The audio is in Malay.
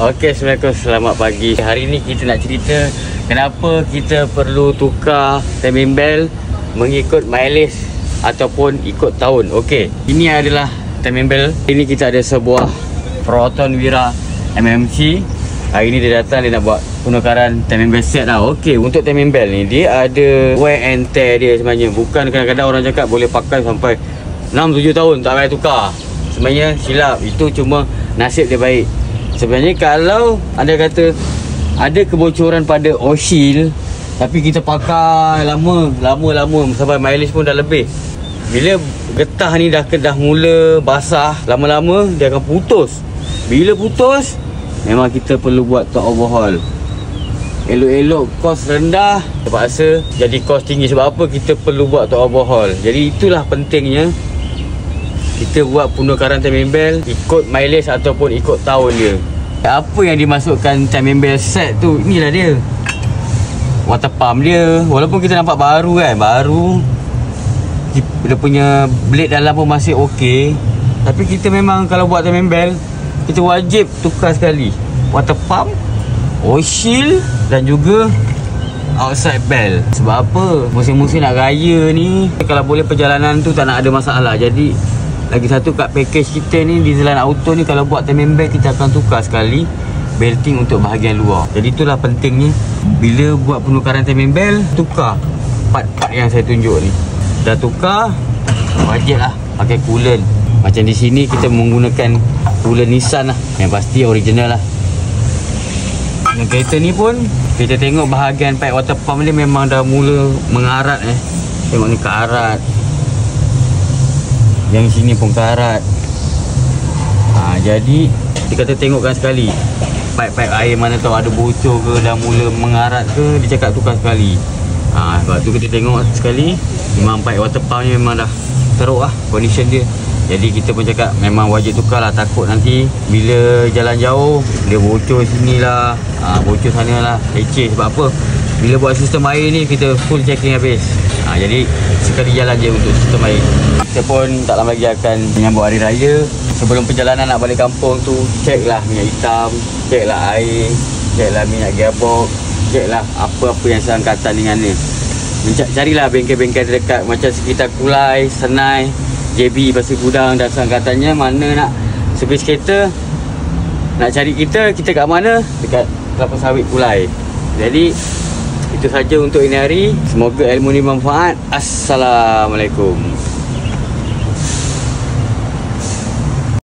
Okey, Assalamualaikum, selamat pagi. Hari ni kita nak cerita kenapa kita perlu tukar timing belt mengikut mileage ataupun ikut tahun. Okey, ini adalah timing belt. Ini kita ada sebuah Proton Wira MMC. Hari ni dia datang, dia nak buat penukaran timing belt set lah. Okey, untuk timing belt ni dia ada wear and tear dia sebenarnya. Bukan kadang-kadang orang cakap boleh pakai sampai 6-7 tahun tak payah tukar. Sebenarnya silap, itu cuma nasib dia baik. Sebenarnya kalau anda kata ada kebocoran pada oil, tapi kita pakai lama sampai mileage pun dah lebih, bila getah ni dah mula basah, lama-lama dia akan putus. Bila putus, memang kita perlu buat top overhaul. Elok-elok kos rendah, terpaksa jadi kos tinggi. Sebab apa? Kita perlu buat top overhaul. Jadi itulah pentingnya kita buat penukaran timing belt ikut mileage ataupun ikut tahun dia. Apa yang dimasukkan timing belt set tu, inilah dia. Water pump dia, walaupun kita nampak baru kan, baru dia punya blade dalam pun masih okey, tapi kita memang kalau buat timing belt, kita wajib tukar sekali water pump, oil seal dan juga outside belt. Sebab apa? Musim-musim nak raya ni, kalau boleh perjalanan tu tak nak ada masalah. Jadi lagi satu kat package kita ni, Dieselan Auto ni, kalau buat timing belt kita akan tukar sekali belting untuk bahagian luar. Jadi itulah pentingnya bila buat penukaran timing belt, tukar part-part yang saya tunjuk ni. Dah tukar, wajib lah pakai coolant. Macam di sini kita menggunakan coolant Nissan lah, yang pasti original lah. Yang kereta ni pun kita tengok bahagian pipe water pump ni memang dah mula mengarat. Tengok ni kearat, yang sini pun karat. Jadi dia kata tengokkan sekali pipe-pipe air mana tahu ada bocor ke, dah mula mengarat ke, dia cakap tukar sekali. Sebab tu kita tengok sekali, memang pipe water pump ni memang dah teruk lah condition dia. Jadi kita pun cakap memang wajib tukar lah. Takut nanti bila jalan jauh dia bocor sini lah, bocor sana lah, leceh. Sebab apa? Bila buat sistem air ni kita full checking habis. Jadi sekali jalan je untuk sistem air. Kita pun tak lama lagi akan menyambut hari raya. Sebelum perjalanan nak balik kampung tu, ceklah minyak hitam, ceklah air, ceklah minyak gearbox, ceklah apa-apa yang seangkatan dengan ni. Carilah bengkel-bengkel dekat macam sekitar Kulai, Senai, JB, Pasir Gudang dan seangkatannya. Mana nak servis kereta, nak cari kita kat mana? Dekat Kelapa Sawit Kulai. Jadi itu saja untuk ini hari. Semoga ilmu ni bermanfaat. Assalamualaikum.